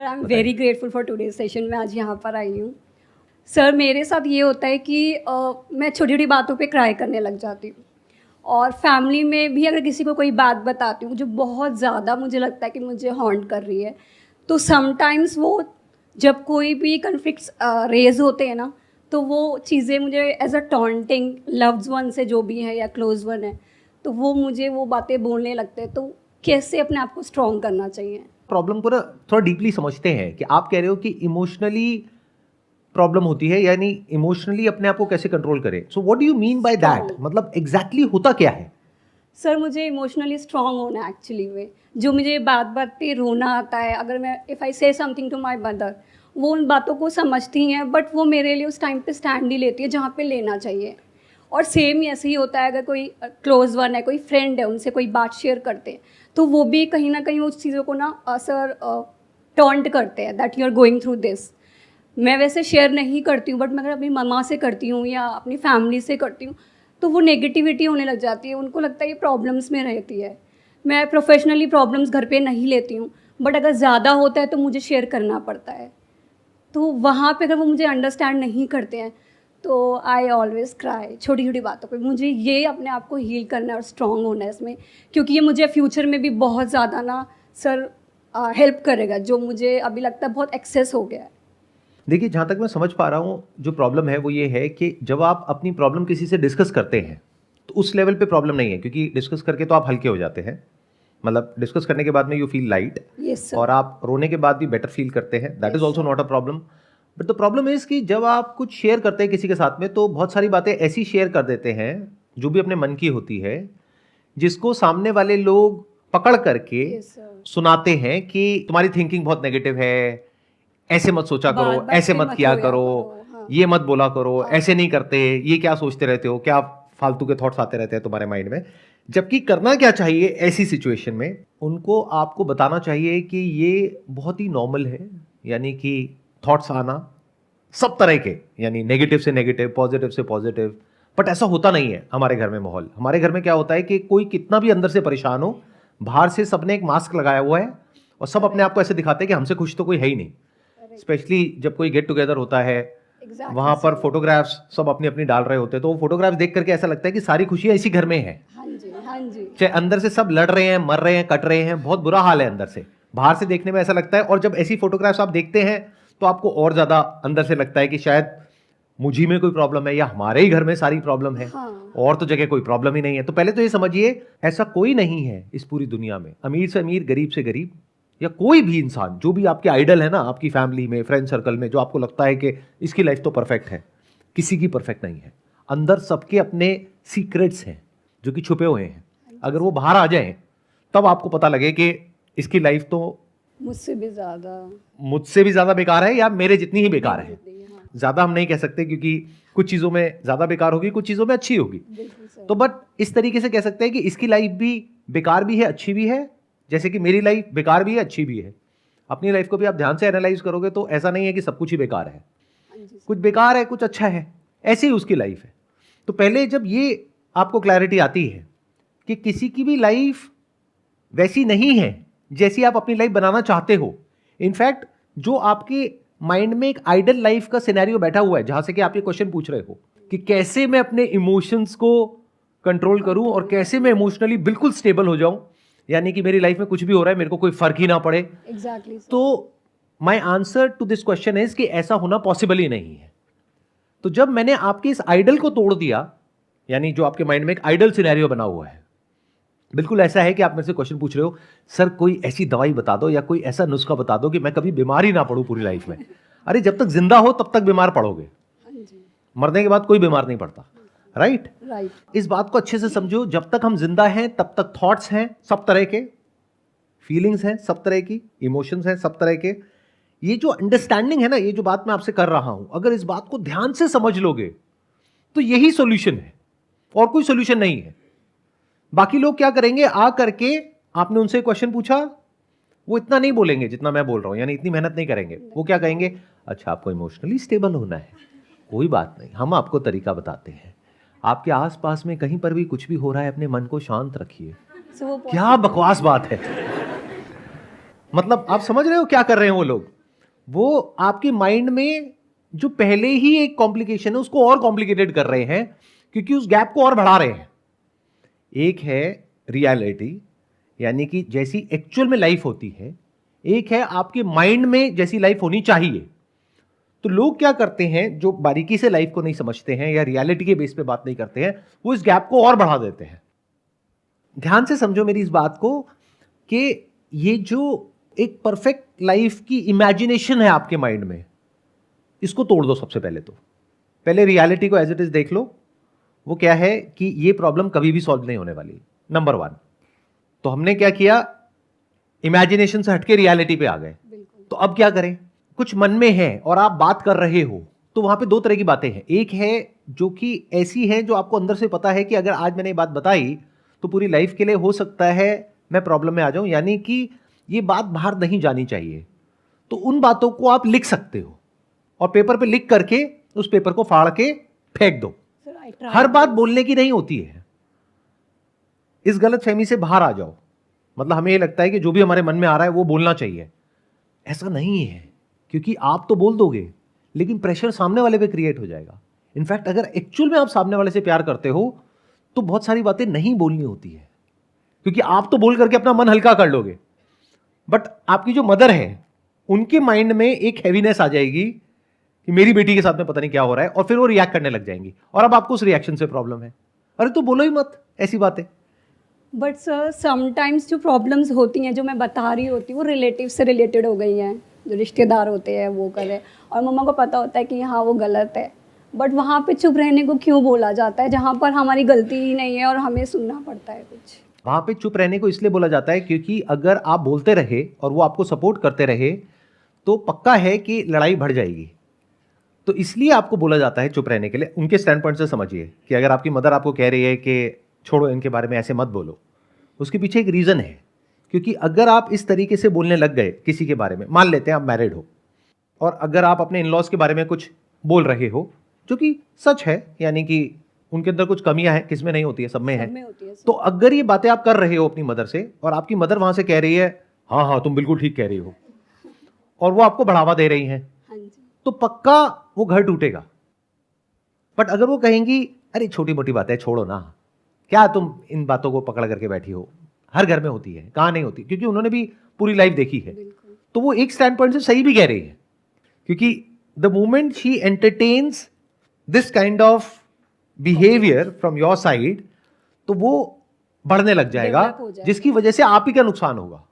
I am very grateful for today session. मैं आज यहाँ पर आई हूँ। सर मेरे साथ ये होता है कि मैं छोटी छोटी बातों पे क्राई करने लग जाती हूँ, और फैमिली में भी अगर किसी को कोई बात बताती हूँ जो बहुत ज़्यादा मुझे लगता है कि मुझे हॉन्ट कर रही है, तो समटाइम्स वो जब कोई भी कन्फ्लिक्ट्स रेज होते हैं ना, तो वो चीज़ें मुझे as a taunting loved one से जो भी है या क्लोज वन है, तो वो मुझे वो बातें बोलने लगते हैं। तो कैसे अपने आप को स्ट्रॉन्ग करना चाहिए? प्रॉब्लम को ना थोड़ा डीपली समझते हैं कि आप कह रहे हो कि इमोशनली प्रॉब्लम होती है, यानी इमोशनली अपने आप को कैसे कंट्रोल करें। So what do you mean by that? मतलब एग्जैक्टली होता क्या है? सर मुझे इमोशनली स्ट्रॉन्ग होना है एक्चुअली में। जो मुझे बात बात पे रोना आता है, अगर मैं इफ़ आई से समथिंग टू माय मदर, वो उन बातों को समझती हैं, बट वो मेरे लिए उस टाइम पे स्टैंड नहीं लेती है जहाँ पे लेना चाहिए। और सेम ही ऐसे ही होता है, अगर कोई क्लोज वन है, कोई फ्रेंड है, उनसे कोई बात शेयर करते हैं, तो वो भी कहीं ना कहीं उस चीज़ों को ना सर टॉन्ट करते हैं that you are going through this. मैं वैसे शेयर नहीं करती हूँ, बट मैं अगर अपनी मम्मा से करती हूँ या अपनी फैमिली से करती हूँ, तो वो नेगेटिविटी होने लग जाती है। उनको लगता है ये प्रॉब्लम्स में रहती है। मैं प्रोफेशनली प्रॉब्लम्स घर पे नहीं लेती हूँ, बट अगर ज़्यादा होता है तो मुझे शेयर करना पड़ता है। तो वहाँ पे अगर वो मुझे अंडरस्टैंड नहीं करते हैं, तो आई ऑलवेज क्राई छोटी छोटी बातों पे। मुझे ये अपने आप को हील करना है और स्ट्रॉन्ग होना है इसमें, क्योंकि ये मुझे फ्यूचर में भी बहुत ज़्यादा ना सर हेल्प करेगा, जो मुझे अभी लगता है बहुत एक्सेस हो गया है। देखिए, जहाँ तक मैं समझ पा रहा हूँ, जो प्रॉब्लम है वो ये है कि जब आप अपनी प्रॉब्लम किसी से डिस्कस करते हैं तो उस लेवल पे प्रॉब्लम नहीं है, क्योंकि डिस्कस करके तो आप हल्के हो जाते हैं। मतलब डिस्कस करने के बाद में you feel light, yes sir. और आप रोने के बाद भी बेटर फील करते हैं। That is Yes, also sir. Not a problem. But the problem is कि जब आप कुछ शेयर करते हैं किसी के साथ में, तो बहुत सारी बातें ऐसी शेयर कर देते हैं जो भी अपने मन की होती है, जिसको सामने वाले लोग पकड़ करके Yes, sir. सुनाते हैं कि तुम्हारी थिंकिंग बहुत नेगेटिव है, ऐसे मत सोचा बात करो, बात ऐसे पे मत मत किया रोया करो, करो। हाँ। ये मत बोला करो, हाँ। ऐसे नहीं करते, ये क्या सोचते रहते हो, क्या फालतू के थॉट्स आते रहते हैं तुम्हारे माइंड में। जबकि करना क्या चाहिए ऐसी सिचुएशन में, उनको आपको बताना चाहिए कि ये बहुत ही नॉर्मल है। यानी कि थॉट्स आना सब तरह के, यानी नेगेटिव से नेगेटिव, पॉजिटिव से पॉजिटिव। बट ऐसा होता नहीं है हमारे घर में। माहौल हमारे घर में क्या होता है कि कोई कितना भी अंदर से परेशान हो, बाहर से सबने एक मास्क लगाया हुआ है और सब अपने आप को ऐसे दिखाते हैं कि हमसे खुश तो कोई है ही नहीं। स्पेशली जब कोई गेट टुगेदर होता है, वहां पर फोटोग्राफ्स सब अपनी अपनी डाल रहे होते हैं, तो वो फोटोग्राफ्स देख करके ऐसा लगता है कि सारी खुशियां इसी घर में है। हाँ जी, हाँ जी। चाहे अंदर से सब लड़ रहे हैं, मर रहे हैं, कट रहे हैं, बहुत बुरा हाल है अंदर से। बाहर से देखने में ऐसा लगता है, और जब ऐसी फोटोग्राफ्स आप देखते हैं तो आपको और ज्यादा अंदर से लगता है कि शायद मुझी में कोई प्रॉब्लम है, या हमारे ही घर में सारी प्रॉब्लम है। हाँ। और तो जगह कोई प्रॉब्लम ही नहीं है। तो पहले तो ये समझिए, ऐसा कोई नहीं है इस पूरी दुनिया में, अमीर से अमीर, गरीब से गरीब, या कोई भी इंसान, जो भी आपके आइडल है ना, आपकी फैमिली में, फ्रेंड सर्कल में, जो आपको लगता है कि इसकी लाइफ तो परफेक्ट है, किसी की परफेक्ट नहीं है। अंदर सबके अपने सीक्रेट्स हैं जो कि छुपे हुए हैं। अगर वो बाहर आ जाएं तब आपको पता लगे कि इसकी लाइफ तो मुझसे भी ज्यादा बेकार है, या मेरे जितनी ही बेकार है। हाँ। ज्यादा हम नहीं कह सकते, क्योंकि कुछ चीजों में ज्यादा बेकार होगी, कुछ चीजों में अच्छी होगी। तो बट इस तरीके से कह सकते हैं कि इसकी लाइफ भी बेकार भी है, अच्छी भी है, जैसे कि मेरी लाइफ बेकार भी है, अच्छी भी है। अपनी लाइफ को भी आप ध्यान से एनालाइज करोगे तो ऐसा नहीं है कि सब कुछ ही बेकार है। कुछ बेकार है, कुछ अच्छा है, ऐसे ही उसकी लाइफ है। तो पहले जब ये आपको क्लैरिटी आती है कि किसी की भी लाइफ वैसी नहीं है जैसी आप अपनी लाइफ बनाना चाहते हो, इनफैक्ट जो आपके माइंड में एक आइडल लाइफ का सिनेरियो बैठा हुआ है, जहां से कि आप ये क्वेश्चन पूछ रहे हो कि कैसे मैं अपने इमोशंस को कंट्रोल करूं और कैसे मैं इमोशनली बिल्कुल स्टेबल हो जाऊं, यानी कि मेरी लाइफ में कुछ भी हो रहा है मेरे को कोई फर्क ही ना पड़े। एग्जैक्टली। तो my answer to this question is कि ऐसा होना पॉसिबल ही नहीं है। तो जब मैंने आपके इस आइडल को तोड़ दिया, यानी जो आपके माइंड में एक आइडल सिनेरियो बना हुआ है, बिल्कुल ऐसा है कि आप मेरे से क्वेश्चन पूछ रहे हो, सर कोई ऐसी दवाई बता दो या कोई ऐसा नुस्खा बता दो कि मैं कभी बीमार ही ना पड़ूं पूरी लाइफ में। अरे जब तक जिंदा हो तब तक बीमार पड़ोगे, मरने के बाद कोई बीमार नहीं पड़ता। राइट? इस बात को अच्छे से समझो, जब तक हम जिंदा हैं तब तक थॉट्स हैं सब तरह के, फीलिंग्स हैं सब तरह की, इमोशंस हैं सब तरह के। ये जो अंडरस्टैंडिंग है ना, ये जो बात मैं आपसे कर रहा हूं, अगर इस बात को ध्यान से समझ लोगे तो यही सॉल्यूशन है, और कोई सॉल्यूशन नहीं है। बाकी लोग क्या करेंगे, आ करके आपने उनसे क्वेश्चन पूछा, वो इतना नहीं बोलेंगे जितना मैं बोल रहा हूं, यानी इतनी मेहनत नहीं करेंगे। वो क्या कहेंगे, अच्छा आपको इमोशनली स्टेबल होना है, कोई बात नहीं, हम आपको तरीका बताते हैं। आपके आसपास में कहीं पर भी कुछ भी हो रहा है, अपने मन को शांत रखिए। क्या बकवास बात है। मतलब आप समझ रहे हो क्या कर रहे हैं वो लोग? वो आपके माइंड में जो पहले ही एक कॉम्प्लिकेशन है उसको और कॉम्प्लिकेटेड कर रहे हैं, क्योंकि उस गैप को और बढ़ा रहे हैं। एक है रियलिटी, यानी कि जैसी एक्चुअल में लाइफ होती है, एक है आपके माइंड में जैसी लाइफ होनी चाहिए। तो लोग क्या करते हैं, जो बारीकी से लाइफ को नहीं समझते हैं या रियलिटी के बेस पे बात नहीं करते हैं, वो इस गैप को और बढ़ा देते हैं। ध्यान से समझो मेरी इस बात को कि ये जो एक परफेक्ट लाइफ की इमेजिनेशन है आपके माइंड में, इसको तोड़ दो। सबसे पहले तो पहले रियलिटी को एज इट इज देख लो। वो क्या है कि ये प्रॉब्लम कभी भी सॉल्व नहीं होने वाली, नंबर 1। तो हमने क्या किया, इमेजिनेशन से हटके रियलिटी पे आ गए। तो अब क्या करें? कुछ मन में है और आप बात कर रहे हो, तो वहां पे दो तरह की बातें हैं। एक है जो कि ऐसी है जो आपको अंदर से पता है कि अगर आज मैंने ये बात बताई तो पूरी लाइफ के लिए हो सकता है मैं प्रॉब्लम में आ जाऊं, यानी कि ये बात बाहर नहीं जानी चाहिए। तो उन बातों को आप लिख सकते हो और पेपर पे लिख करके उस पेपर को फाड़ के फेंक दो। हर बात बोलने की नहीं होती है। इस गलतफहमी से बाहर आ जाओ। मतलब हमें ये लगता है कि जो भी हमारे मन में आ रहा है वो बोलना चाहिए। ऐसा नहीं है, क्योंकि आप तो बोल दोगे लेकिन प्रेशर सामने वाले पे क्रिएट हो जाएगा। इनफैक्ट अगर एक्चुअल में आप सामने वाले से प्यार करते हो तो बहुत सारी बातें नहीं बोलनी होती है, क्योंकि आप तो बोल करके अपना मन हल्का कर लोगे, बट आपकी जो मदर है उनके माइंड में एक हैवीनेस आ जाएगी कि मेरी बेटी के साथ में पता नहीं क्या हो रहा है, और फिर वो रिएक्ट करने लग जाएंगी और अब आपको उस रिएक्शन से प्रॉब्लम है। अरे तो बोलो ही मत ऐसी बातें। बट सर समटाइम्स जो प्रॉब्लम्स होती हैं जो मैं बता रही होती हूँ वो रिलेटिव से रिलेटेड हो गई हैं, जो रिश्तेदार होते हैं वो कर रहे हैं, और मम्मा को पता होता है कि हाँ वो गलत है, बट वहाँ पे चुप रहने को क्यों बोला जाता है जहाँ पर हमारी गलती ही नहीं है और हमें सुनना पड़ता है कुछ? वहां पे चुप रहने को इसलिए बोला जाता है क्योंकि अगर आप बोलते रहे और वो आपको सपोर्ट करते रहे तो पक्का है कि लड़ाई बढ़ जाएगी। तो इसलिए आपको बोला जाता है चुप रहने के लिए। उनके स्टैंड पॉइंट से समझिए कि अगर आपकी मदर आपको कह रही है कि छोड़ो इनके बारे में, ऐसे मत बोलो, उसके पीछे एक रीज़न है। क्योंकि अगर आप इस तरीके से बोलने लग गए किसी के बारे में, मान लेते हैं आप मैरिड हो और अगर आप अपने इन-लॉज के बारे में कुछ बोल रहे हो जो कि सच है, यानी कि उनके अंदर कुछ कमियां हैं, किसमें नहीं होती है, सब में है, तो अगर ये बातें आप कर रहे हो अपनी मदर से और आपकी मदर वहां से कह रही है हाँ हाँ तुम बिल्कुल ठीक कह रही हो, और वो आपको बढ़ावा दे रही हैं, तो पक्का वो घर टूटेगा। बट अगर वो कहेंगी अरे छोटी मोटी बात है, छोड़ो ना, क्या तुम इन बातों को पकड़ करके बैठी हो, हर घर में होती है, कहाँ नहीं होती, क्योंकि उन्होंने भी पूरी लाइफ देखी है, तो वो एक स्टैंड पॉइंट से सही भी कह रही है। क्योंकि the moment she entertains this kind of behaviour from your side, तो वो बढ़ने लग जाएगा, जिसकी वजह से आप ही का नुकसान होगा।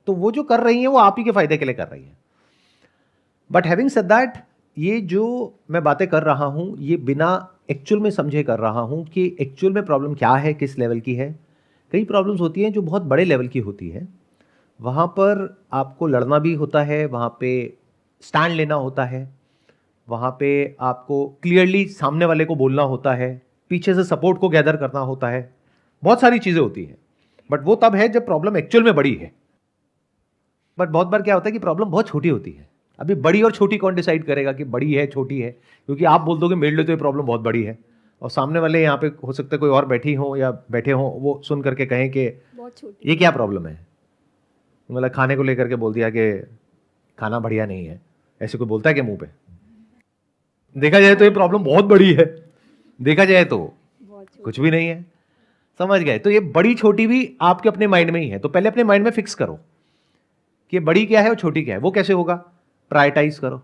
तो वो जो कर रही है वो आप ही के फायदे के लिए कर रही है। बट हैविंग सेड दैट, ये जो मैं बातें कर रहा हूं ये बिना एक्चुअल में समझे कर रहा हूं कि एक्चुअल में प्रॉब्लम क्या है, किस लेवल की है। कई प्रॉब्लम्स होती हैं जो बहुत बड़े लेवल की होती है, वहाँ पर आपको लड़ना भी होता है, वहाँ पे स्टैंड लेना होता है, वहाँ पे आपको क्लियरली सामने वाले को बोलना होता है, पीछे से सपोर्ट को गैदर करना होता है, बहुत सारी चीज़ें होती हैं। बट वो तब है जब प्रॉब्लम एक्चुअल में बड़ी है। बट बहुत बार क्या होता है कि प्रॉब्लम बहुत छोटी होती है। अभी बड़ी और छोटी कौन डिसाइड करेगा कि बड़ी है छोटी है? क्योंकि आप बोल दोगे मेरे लिए तो ये प्रॉब्लम बहुत बड़ी है, और सामने वाले यहाँ पे हो सकता है कोई और बैठी हो या बैठे हो, वो सुन करके कहें कि ये क्या प्रॉब्लम है, मतलब खाने को लेकर के बोल दिया कि खाना बढ़िया नहीं है। ऐसे कोई बोलता है कि मुंह पे? देखा जाए तो ये प्रॉब्लम बहुत बड़ी है, देखा जाए तो कुछ भी नहीं है। समझ गए? तो ये बड़ी छोटी भी आपके अपने माइंड में ही है। तो पहले अपने माइंड में फिक्स करो कि बड़ी क्या है और छोटी क्या है। वो कैसे होगा? प्रायोरिटाइज करो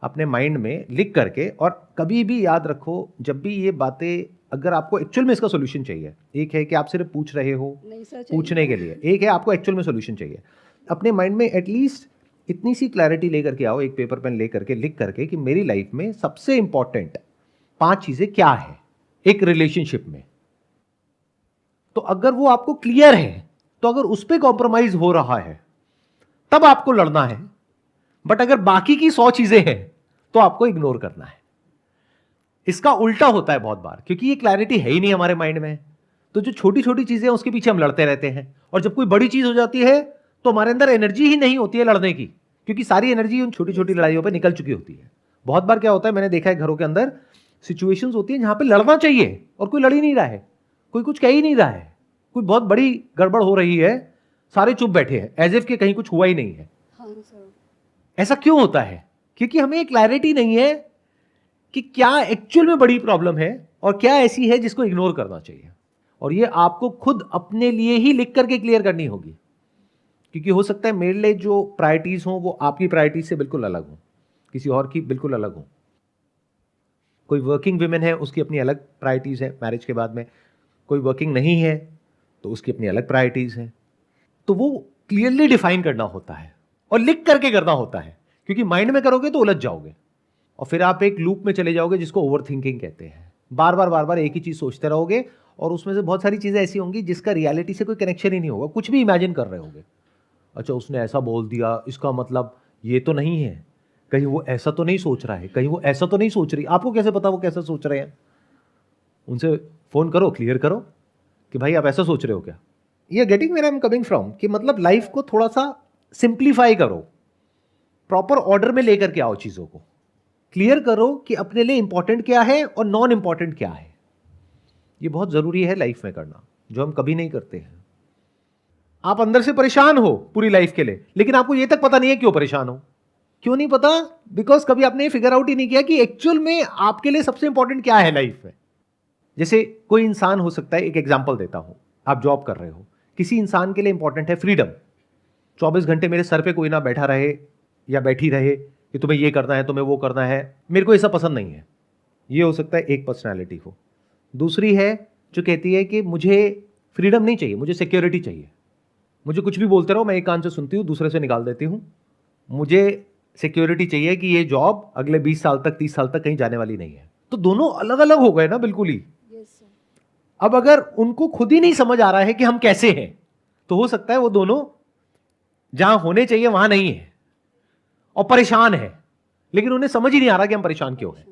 अपने माइंड में लिख करके, और कभी भी याद रखो जब भी ये बातें, अगर आपको एक्चुअल में इसका सोल्यूशन चाहिए, एक है कि आप सिर्फ पूछ रहे हो पूछने के लिए, एक है आपको एक्चुअल में सोल्यूशन चाहिए। अपने माइंड में एटलीस्ट इतनी सी क्लैरिटी लेकर के आओ, एक पेपर पेन लेकर के लिख करके कि मेरी लाइफ में सबसे इंपॉर्टेंट 5 चीजें क्या है एक रिलेशनशिप में। तो अगर वो आपको क्लियर है, तो अगर उस पर कॉम्प्रोमाइज हो रहा है तब आपको लड़ना है। बट अगर बाकी की 100 चीजें हैं तो आपको इग्नोर करना है। इसका उल्टा होता है बहुत बार, क्योंकि ये क्लैरिटी है ही नहीं हमारे माइंड में। तो जो छोटी छोटी चीजें हैं उसके पीछे हम लड़ते रहते हैं, और जब कोई बड़ी चीज हो जाती है तो हमारे अंदर एनर्जी ही नहीं होती है लड़ने की, क्योंकि सारी एनर्जी उन छोटी छोटी लड़ाइयों पे निकल चुकी होती है। बहुत बार क्या होता है, मैंने देखा है घरों के अंदर सिचुएशंस होती है जहां पे लड़ना चाहिए और कोई लड़ ही नहीं रहा है, कोई कुछ कह ही नहीं रहा है, कोई बहुत बड़ी गड़बड़ हो रही है, सारे चुप बैठे हैं एज इफ कि कहीं कुछ हुआ ही नहीं है। आंसर। ऐसा क्यों होता है? क्योंकि हमें क्लैरिटी नहीं है कि क्या एक्चुअल में बड़ी प्रॉब्लम है और क्या ऐसी है जिसको इग्नोर करना चाहिए। और ये आपको खुद अपने लिए ही लिख करके क्लियर करनी होगी, क्योंकि हो सकता है मेरे लिए जो प्रायोरिटीज हो वो आपकी प्रायोरिटीज से बिल्कुल अलग हो, किसी और की बिल्कुल अलग हो। कोई वर्किंग वुमेन है, उसकी अपनी अलग प्रायोरिटीज है मैरिज के बाद में, कोई वर्किंग नहीं है तो उसकी अपनी अलग प्रायोरिटीज है। तो वो क्लियरली डिफाइन करना होता है और लिख करके करना होता है, क्योंकि माइंड में करोगे तो उलझ जाओगे और फिर आप एक लूप में चले जाओगे जिसको ओवर थिंकिंग कहते हैं। बार बार एक ही चीज सोचते रहोगे और उसमें से बहुत सारी चीजें ऐसी होंगी जिसका रियलिटी से कोई कनेक्शन ही नहीं होगा, कुछ भी इमेजिन कर रहे होगे। अच्छा उसने ऐसा बोल दिया, इसका मतलब ये तो नहीं है, कहीं वो ऐसा तो नहीं सोच रहा है, कहीं वो ऐसा तो नहीं सोच रही। आपको कैसे पता वो कैसा सोच रहे हैं? उनसे फोन करो, क्लियर करो कि भाई आप ऐसा सोच रहे हो क्या। ये getting where I am coming from, कि मतलब लाइफ को थोड़ा सा सिंप्लीफाई करो, प्रॉपर ऑर्डर में लेकर के आओ, चीजों को क्लियर करो कि अपने लिए इंपॉर्टेंट क्या है और नॉन इंपॉर्टेंट क्या है। ये बहुत जरूरी है लाइफ में करना, जो हम कभी नहीं करते हैं। आप अंदर से परेशान हो पूरी लाइफ के लिए, लेकिन आपको ये तक पता नहीं है क्यों परेशान हो। क्यों नहीं पता? बिकॉज कभी आपने ये फिगर आउट ही नहीं किया कि एक्चुअल में आपके लिए सबसे इंपॉर्टेंट क्या है लाइफ में। जैसे कोई इंसान हो सकता है, एक एग्जांपल देता हूं, आप जॉब कर रहे हो, किसी इंसान के लिए इंपॉर्टेंट है फ्रीडम। 24 घंटे मेरे सर पे कोई ना बैठा रहे या बैठी रहे कि तुम्हें ये करना है, तुम्हें वो करना है, मेरे को ऐसा पसंद नहीं है। ये हो सकता है एक पर्सनैलिटी हो। दूसरी है जो कहती है कि मुझे फ्रीडम नहीं चाहिए, मुझे सिक्योरिटी चाहिए, मुझे कुछ भी बोलते रहो, मैं एक कान से सुनती हूँ दूसरे से निकाल देती हूँ, मुझे सिक्योरिटी चाहिए कि ये जॉब अगले 20 साल तक 30 साल तक कहीं जाने वाली नहीं है। तो दोनों अलग अलग हो गए ना बिल्कुल ही। अब अगर उनको खुद ही नहीं समझ आ रहा है कि हम कैसे हैं, तो हो सकता है वो दोनों जहां होने चाहिए वहां नहीं है और परेशान है, लेकिन उन्हें समझ ही नहीं आ रहा कि हम परेशान क्यों हैं,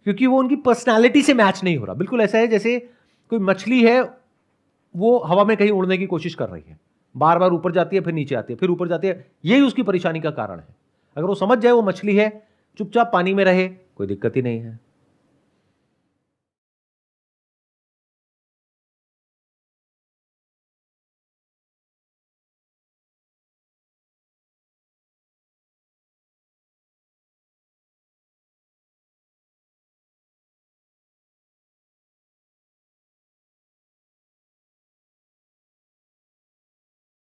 क्योंकि वो उनकी पर्सनालिटी से मैच नहीं हो रहा। बिल्कुल ऐसा है जैसे कोई मछली है, वो हवा में कहीं उड़ने की कोशिश कर रही है, बार बार ऊपर जाती है, फिर नीचे आती है, फिर ऊपर जाती है। यही उसकी परेशानी का कारण है। अगर वो समझ जाए वो मछली है, चुपचाप पानी में रहे, कोई दिक्कत ही नहीं है।